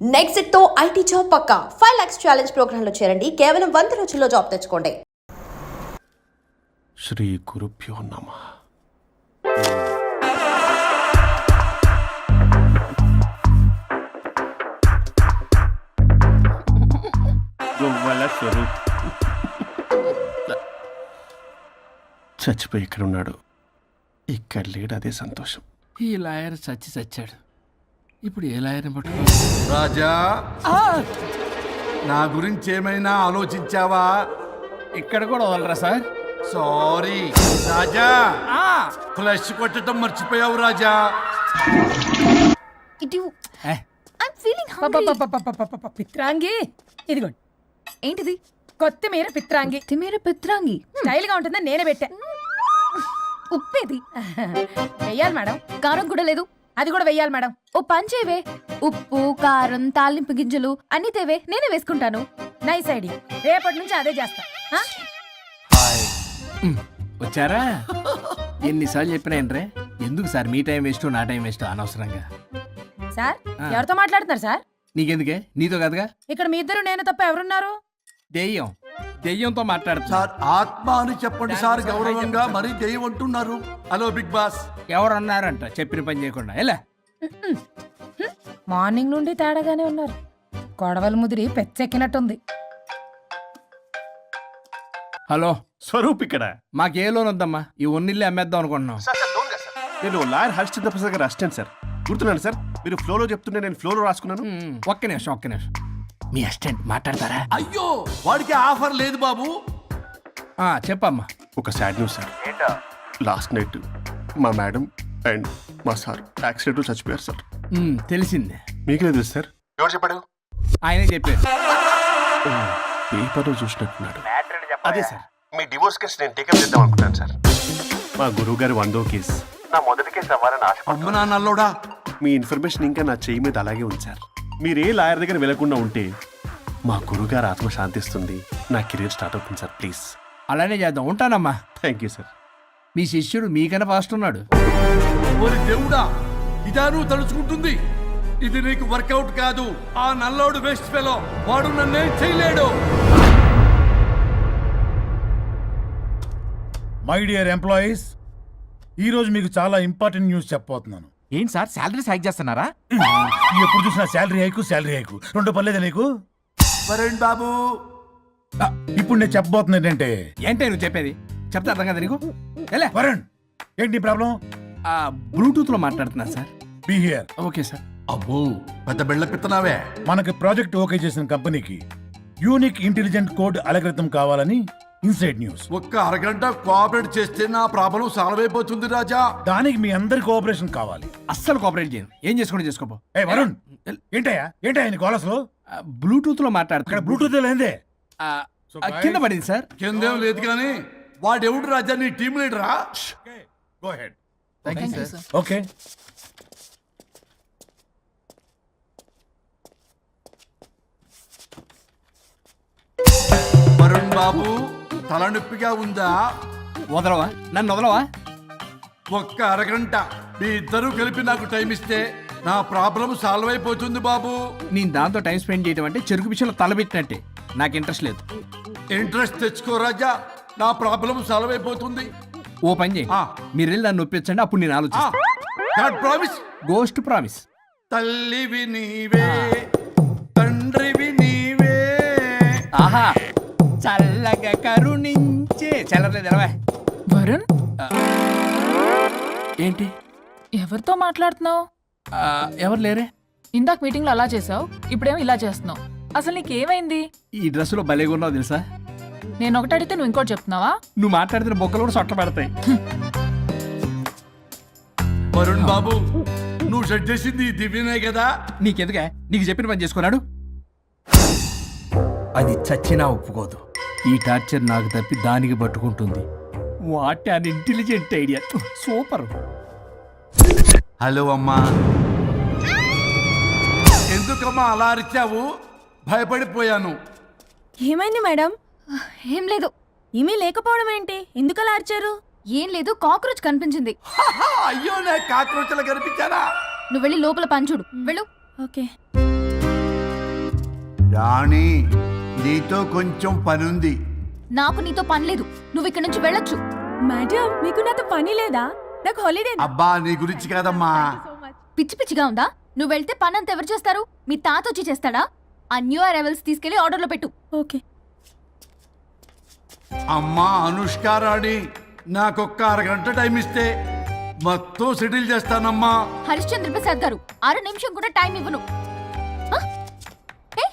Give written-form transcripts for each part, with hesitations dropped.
Next తో IT job పక్కా 5 lakhs challenge program లో చేరండి. కేవలం 100 రోజుల్లో జాబ్ తెచ్చుకోండి. శ్రీ గురుభ్యో నమః. చచ్చిపోయి ఇక్కడ ఉన్నాడు, ఇక్కడ లేడు, అదే సంతోషం. ఈ లాయర్ చచ్చాడు. ఇప్పుడు ఏ లాయర్ని పట్టుకో? రాజా, నా గురించి ఏమైనా ఆలోచించావా? ఇక్కడ కూడా వదలరా సార్? సారీ రాజా, ఫ్లష్ కొట్టడం మర్చిపోయావు రాజా. పిత్రాంగి ఇదిగోండి. ఏంటిది? కొత్తిమీర పిత్రాంగి. పిత్రాంగి స్టైల్ గా ఉంటుందని నేనే పెట్టా. ఉప్పేది వెయ్యాలి మేడం. కారం కూడా లేదు. అది కూడా వెయ్యాలి మేడం. ఓ పంచేవే, ఉప్పు కారం తాలింపు గింజలు అన్ని తేవే, నేనే వేసుకుంటాను. Nice idea. రేపటి నుంచి అదే చేస్తా. వచ్చారా? ఎన్నిసార్లు చెప్పినాయండ్రే, ఎందుకు సార్ మీ టైం వేస్ట్ నా టైం వేస్ట్ అనవసరంగా? సార్ ఎవరితో మాట్లాడుతున్నారు సార్? నీకెందుకే, నీతో కదగా. ఇక్కడ మీ ఇద్దరు నేను తప్ప ఎవరున్నారు? దెయ్యంతో మాట్లాడుతా. సార్ ఆత్మ అని చెప్పండి సార్, గౌరవంగా. మరీ దెయ్యం అంటున్నారు. Hello big boss. ఎవరన్నారంట చెప్పిన పని చేయకుండా? ఎలా మార్నింగ్ నుండి తేడాగానే ఉన్నారు. గొడవల ముదిరి పెచ్చెక్కినట్టుంది. హలో స్వరూప్ ఇక్కడ. మాకే లోన్ వద్దమ్మా, ఈ ఒన్నిల్లు అమ్మేద్దాం అనుకుంటున్నాం. నేను లాయర్ హరిశ్చంద్ర ప్రసాద్ గారు అసిస్టెంట్ సార్. గుర్తున్నాను సార్, మీరు ఫ్లోలో చెప్తుంటే నేను ఫ్లోలో రాసుకున్నాను. ఒక్క నిమిషం. మీ అసిస్టెంట్ మాట్లాడతారా? అయ్యో, వాడికి ఆఫర్ లేదు బాబు. చెప్పమ్మా. ఒక sad news sir. Last night మా మేడం అండ్ మా సార్ యాక్సిడెంట్ చచ్చిపోయారు సార్. తెలిసిందే. మీకే తెలుసు సార్? ఎవరు చెప్పాడు? ఆయనే చెప్పారు. పేపర్లో చూసినట్టున్నాడు. అదే సార్, మీ డివోర్స్ కేసు నేను టేకప్ చేద్దాం అనుకుంటాను సార్. మా గురువు గారి 100వ కేసు నా మొదటి కేసు అవ్వాలని ఆశ. అమ్మ నా నల్లోడా, మీ ఇన్ఫర్మేషన్ ఇంకా నా చెయ్యి మీద అలాగే ఉంది సార్. మీరు ఏ లాయర్ దగ్గర వెళ్లకుండా ఉంటే మా గురుగారు ఆత్మ శాంతిస్తుంది, నా కెరీర్ స్టార్ట్ అవుతుంది సార్. ప్లీజ్ అలానే చేద్దాం. ఉంటానమ్మా. Thank you sir. మీ శిష్యుడు మీకన్నా ఫాస్ట్ ఉన్నాడు. ఓరి దేవుడా, ఇదా నువ్వు తలుచుకుంటుంది? ఇది నీకు వర్కౌట్ కాదు. ఆ నల్లోడు వేస్ట్ ఫెలో, వాడు నన్నేం చేయలేడు. మై డియర్ ఎంప్లాయీస్, ఈరోజు మీకు చాలా ఇంపార్టెంట్ న్యూస్ చెప్పబోతున్నాను. ఏంటి సార్, శాలరీస్ హైక్ చేస్తున్నారా? ఎప్పుడు చూసినా శాలరీ హైకు రెండు పర్లేదు నీకు? వరుణ్ బాబు, ఇప్పుడు నేను చెప్పబోతున్నా ఏంటంటే, ఏంటే నువ్వు చెప్పేది? చెప్తా అర్థం కదా నీకు? ఎలా వరుణ్, ఏంటి ప్రాబ్లం? బ్లూటూత్ లో మాట్లాడుతున్నా sir. Be here. Okay sir. అబ్బో, పెద్ద బిళ్ళ పిత్తనావే. మనకి ప్రాజెక్ట్ ఓకే చేసిన కంపెనీకి యూనిక్ ఇంటెలిజెంట్ కోడ్ అలకృతం కావాలని ఇన్సైడ్ న్యూస్. ఒక్క అరగంట కోఆపరేట్ చేస్తే నా ప్రాబ్లం సాల్వ్ అయిపోతుంది రాజా. దానికి మీ అందరి కోఆపరేషన్ కావాలి. అస్సలు కోఆపరేట్ చేయను. ఏం చేసుకోండి చేసుకోపో. ఏ వరుణ్, ఏంటయ్యా నీ కాలర్స్లో బ్లూటూత్ లో మాట్లాడుతున్నా. ఇక్కడ బ్లూటూత్ లేదే. కింద పడింది సార్. కిందేం లేదు కానీ వాడెవడు రాజా, నీ టీం లీడరా? Go ahead. Thank you sir. Okay. Varun Babu, తలనొప్పిగా ఉందా? వదలవా? నన్ను వదలవా? ఒక్క అరగంట మీ ఇద్దరూ కలిపి నాకు టైం ఇస్తే నా ప్రాబ్లం సాల్వ్ అయిపోతుంది బాబు. నేను దాంతో టైం స్పెండ్ చేయడం అంటే చెరుకు విషయంలో తలబెట్టినట్టే. నాకు ఇంట్రెస్ట్ లేదు. ఇంట్రెస్ట్ తెచ్చుకో రాజా, నా ప్రాబ్లం సాల్వ్ అయిపోతుంది. ఓ పని చేయి, మీరు వెళ్ళి నన్ను ఒప్పించండి, అప్పుడు నేను ఆలోచిస్తాను. ప్రామిస్. Ghost promise. తల్లివి నీవే, తండ్రివి నీవే. ఆహా, చల్లగా కరుణించే. చల్లలేదు ఎలవా. వరుణ్, ఏంటి? ఎవరితో మాట్లాడుతున్నావు? ఎవరు లేరే. ఇందాక మీటింగ్ లో అలా చేసావు, ఇప్పుడేమో ఇలా చేస్తున్నావు. అసలు నీకేమైంది? ఈ డ్రెస్సులో భలేగా ఉన్నావు తెలుసా? నేను ఒకటి అడిగితే నువ్వు ఇంకోటి చెప్తున్నావా? నువ్వు మాట్లాడితే బొక్కలు కూడా సొట్ట పడతాయి. వరుణ్ బాబు, నువ్వు సెట్ చేసింది ఈ దివ్యనే కదా? నీకెందుకే? నీకు చెప్పిన పని చేసుకున్నాడు. అది చచ్చినా ఒప్పుకోదు. ఈ టార్చర్ నాకు తప్పి దానికి పట్టుకుంటుంది. What an intelligent idea. Super. Hello అమ్మా. ఎందుకమ్మా అలా అరిచావు? భయపడిపోయాను. ఏమైంది మేడం? ఏం లేదు. ఏమీ లేకపోవడం ఏంటి? ఎందుకలా అరిచారు? ఏం లేదు, కాక్రోచ్ కనిపించింది. అయ్యో, నాకు కాక్రోచ్లు కనిపించారా? నువ్వు వెళ్ళి లోపల పని చూడు. వెళ్ళు. ఓకే. రాణి నీతో కొంచెం పనుంది. నాకు నీతో పని లేదు, నువ్వు ఇక్కడి నుంచి వెళ్ళొచ్చు. మేడం మీకు నాతో పని లేదా? నాకు హాలిడే. అబ్బా నీ గురించి కాదమ్మా. పిచ్చి పిచ్చిగా ఉందా? నువ్వు వెళ్తే పని అంతా ఎవరు చేస్తారు? మీ తాత వచ్చి చేస్తాడా? ఆ న్యూ అరైవల్స్ తీసుకెళ్లి ఆర్డర్లో పెట్టు. ఓకే. అమ్మా అనుష్క రాణి, నాకొక్క అరగంట టైం ఇస్తే మొత్తం సెటిల్ చేస్తానమ్మా. హరిశ్చంద్ర ప్రసాద్ గారు, 6 నిమిషం కూడా టైం ఇవ్వను. ఆ? ఏ?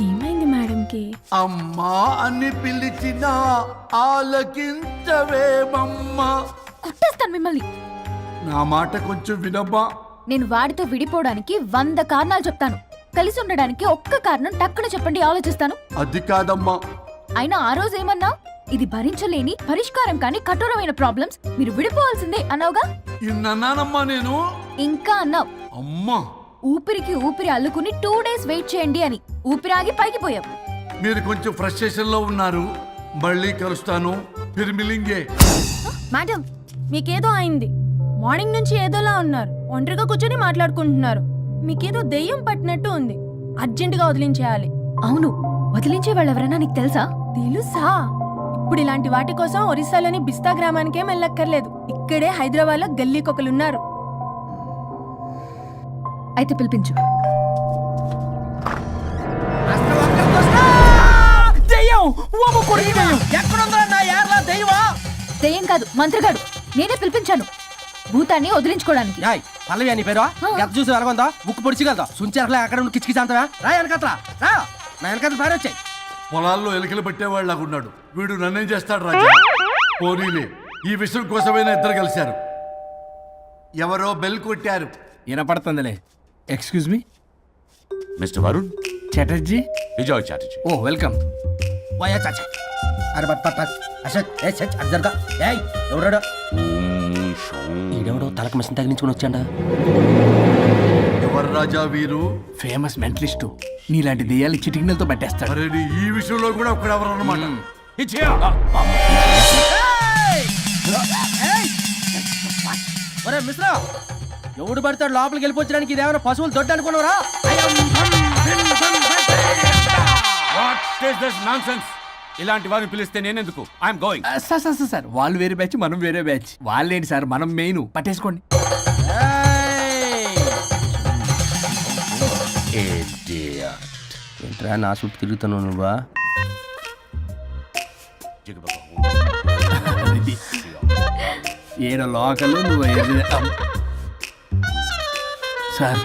ఏమైంది మేడంకి? అమ్మా అని పిలిచినా ఆలకించవేమమ్మా. కొట్టేస్తాను మిమ్మల్ని. నా మాట కొంచెం వినమ్మా. నేను వాడితో విడిపోవడానికి 100 కారణాలు చెప్తాను. కలిసి ఉండడానికి ఒక్క కారణం టక్కున చెప్పండి, ఆలోచిస్తాను. అది కాదమ్మా. అయినా ఆ రోజు ఏమన్నా? ఇది భరించలేని, పరిష్కారం కాని కఠోరమైన ప్రాబ్లమ్స్, మీరు విడిపోవాల్సిందే అన్నావుగా. ఇన్నానమ్మా నేను. ఇంకా అన్నావు. అమ్మా ఊపిరికి ఊపిరి అల్లుకుని 2 days వెయిట్ చేయండి అని. ఊపిరాగి పైకి పోయావు. మీరు కొంచెం ఫ్రస్ట్రేషన్ లో ఉన్నారు. మళ్ళీ కలుస్తాను. ఫిర్మిలింగే. మేడం మీకేదో అయింది. మార్నింగ్ నుంచి ఏదోలా ఉన్నారు. ఒంటరిగా కూర్చొని మాట్లాడుకుంటున్నారు. మీకేదో దెయ్యం పట్టినట్టు ఉంది. అర్జెంటుగా వదిలించేయాలి. అవును, వదిలించే వాళ్ళు ఎవరైనా నీకు తెలుసా? తెలుసా? ఇప్పుడు ఇలాంటి వాటి కోసం ఒరిస్సాలోని బిస్తా గ్రామానికేం వెళ్ళక్కర్లేదు. ఇక్కడే హైదరాబాద్ లో గల్లీకొకలున్నారు. అయితే పిలిపించు. దెయ్యం కాదు, మంత్రగాడు. నేనే పిలిపించాను భూతాన్ని వదిలించుకోవడానికి. పల్లవి అని పేరు గత చూసి వెలగొందా ముక్కు పొడిచిగలదా సుంచరలే అక్కడ కిచకిచ అంతవా రా వెనకట్రా రా నా వెనకట్ల పేరు వచ్చాయి. పొలాల్లో ఎలుకలు పట్టేవాళ్ళగా ఉన్నాడు వీడు. నన్నేం చేస్తాడు రాజా? పోనీలే, ఈ విషయం కోసమైనా ఇద్దరు కలిశారు. ఎవరో బెల్ కొట్టారు. వినపడుతుందిలే. Excuse me mister Varun, Chatterjee. Vijay Chatterjee. Oh welcome. వయా చాచా అరే బట్ పట్ అసత్ ఏ సచ్ అర్జర్గా ఏయ్ ఎవరడా ఈడెవడో తలకు మిషన్ తగిలించుకుని వచ్చాడా? ఎవరు రాజా వీరు? Famous mentalist. నీలాంటి దెయ్యాలు చిటికినలతో పట్టేస్తాడు. అరే నీ ఈ విషయంలో కూడా ఒకడెవరు అన్నమాట. ఒరే మిశ్రా ఎవడు పడతాడు లోపలికి వెళ్ళిపోవడానికి? ఇదేమైనా పశువులు దొడ్డు అనుకున్నారా? ఇలాంటి వారిని పిలిస్తే నేనెందుకు? I'm going. Sir sir sir sir వాళ్ళు వేరే బ్యాచ్, మనం వేరే బ్యాచ్. వాళ్ళేంటి సార్, మనం మెయిన్. పట్టేసుకోండి. ఏంట్రా నా చుట్టూ తిరుగుతున్నావు నువ్వా? ఏడో లోకలు నువ్వు సార్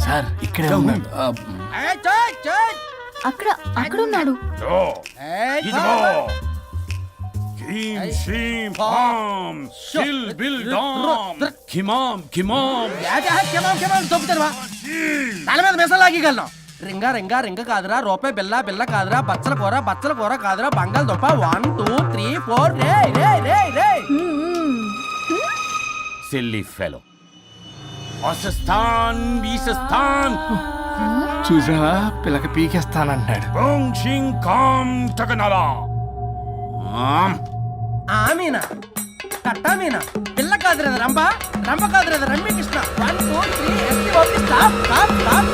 సార్ ఇక్కడే ఉన్నాడు. అక్కడ ఉన్నాడు. తల మీద మెసలు లాగగలను. రింగా రింగా రింగ కాదురా, రూపాయి బిల్ల బిల్ల కాదురా, బచ్చల కూర కాదురా, బంగాళదుంప 1 2 3 4 రే రే రే రే. Silly fellow. వాసస్థాన్ వీసస్థాన్ చూసావా, పిల్లకి పీకేస్తానంటాడు. ఆమీనా కట్టామీనా పిల్ల కాదురా రంభ, రంభ కాదురా Ramya Krishna. 1 2 3 S T O P stop stop stop.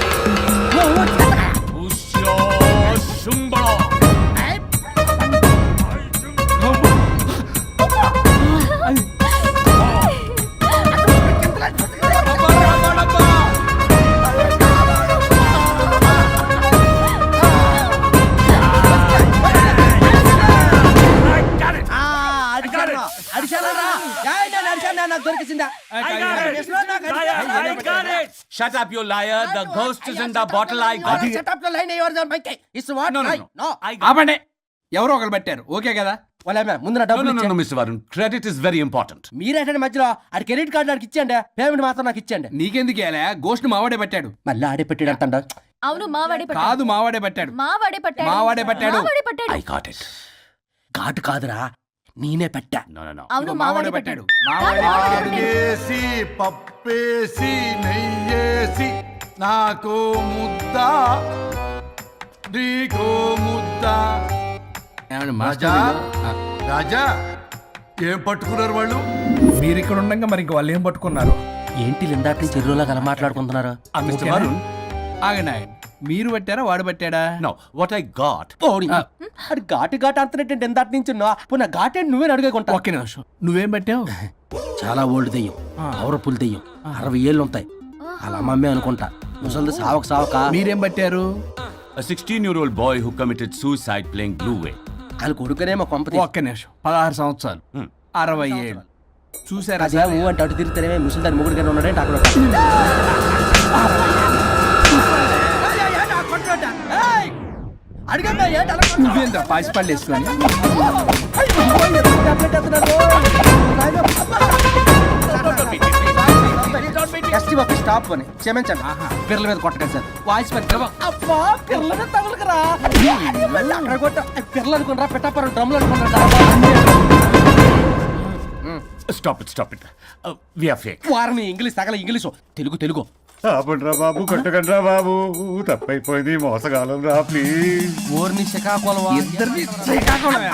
Shut up, you liar. The ghost is in the bottle. I got it. Shut up the line. Yours are my case. It's what? No. ఆపండి. ఎవరో ఒకరు పెట్టారు. Okay కదా? ముందు నా డబ్బులు No, Mr. Varun. Credit is very important. మీరేంటంటే మధ్యలో ఆడి క్రెడిట్ కార్డు నాకు ఇచ్చేయండి, పేమెంట్ మాత్రం నాకు ఇచ్చేయండి. నీకెందుకు ఇలా? గోష్ట్ మావాడే పెట్టాడు. మళ్ళీ ఆడే పెట్టాడు అంటాడు. అవును, మావాడే పట్టాడు. కాదు, మావాడే పెట్టాడు. మావాడే పట్టాడు. మావాడే పట్టాడు. మావాడే పట్టాడు. I got it. ఘాటు కాదురా, నేనే పెట్టా. No. అవును, మావాడే మావాడే పెట్టాడు. పట్టాడు. ఆకేసి పప్పేసి నెయ్యేసి నాకు ముద్ద నీకో ముద్ద. ఏమండి రాజా మాస్టర్? రాజా ఏం పట్టుకున్నారు వాళ్ళు? మీరు ఇక్కడ ఉండగా మరి ఇంక వాళ్ళు ఏం పట్టుకున్నారు? ఏంటి లిందాటి చెరువులో కల మాట్లాడుకుంటున్నారు? Mr. Varun. ఆగండి ఆగండి. మీరు పట్టారా వాడు పట్టాడా? No what I got. పోనీ అది ఘాటు ఘాటు అంతనేంటి ఎందాటి నుంచి నా ఘాటేంటి నువ్వే అడుగుకుంటా. ఒక్క నిమిషం, నువ్వేం పట్టావు? చాలా ఓల్డ్ దెయ్యం, పవర్ఫుల్ దెయ్యం, 60 ఏళ్ళు ఉంటాయి. అలా మమ్మీ అనుకుంటా. ముసలిది సావక మీరేం పట్టారు? A 16-year-old boy who committed suicide playing Blue Whale. వాళ్ళ కొడుకునేమో కొంపతి. ఒక్క నిమిషం, 16 సంవత్సరాలు, 60 ఏళ్ళు. చూసారా అదే మూవ్ అంటే అటు తిరుగుతానే ముసలి దాని ముగ్గురు ఉన్నాడంటే అక్కడ నువ్వేంద్ర పాసిపళ్ళు వేసుకొని? స్టాప్ అని క్షమించండి. పిల్లల మీద కొట్టకండి సార్. వాయిస్ అబ్బా పిల్లల మీద తగులుకురా. అక్కడ కొట్ట పిల్లలు అనుకున్నారా, పెట్టాపరం డ్రమ్లు అనుకున్నారా? Stop it. We are fake. వారిని ఇంగ్లీష్ తగల ఇంగ్లీషు తెలుగు ఆపండ్రా బాబు, కొట్టకండ్రా బాబు, తప్పైపోయింది, మోసగాలం రా ప్లీజ్. ఓర్ని శ్రీకాకుళం ఇద్దరిని శ్రీకాకుళమే.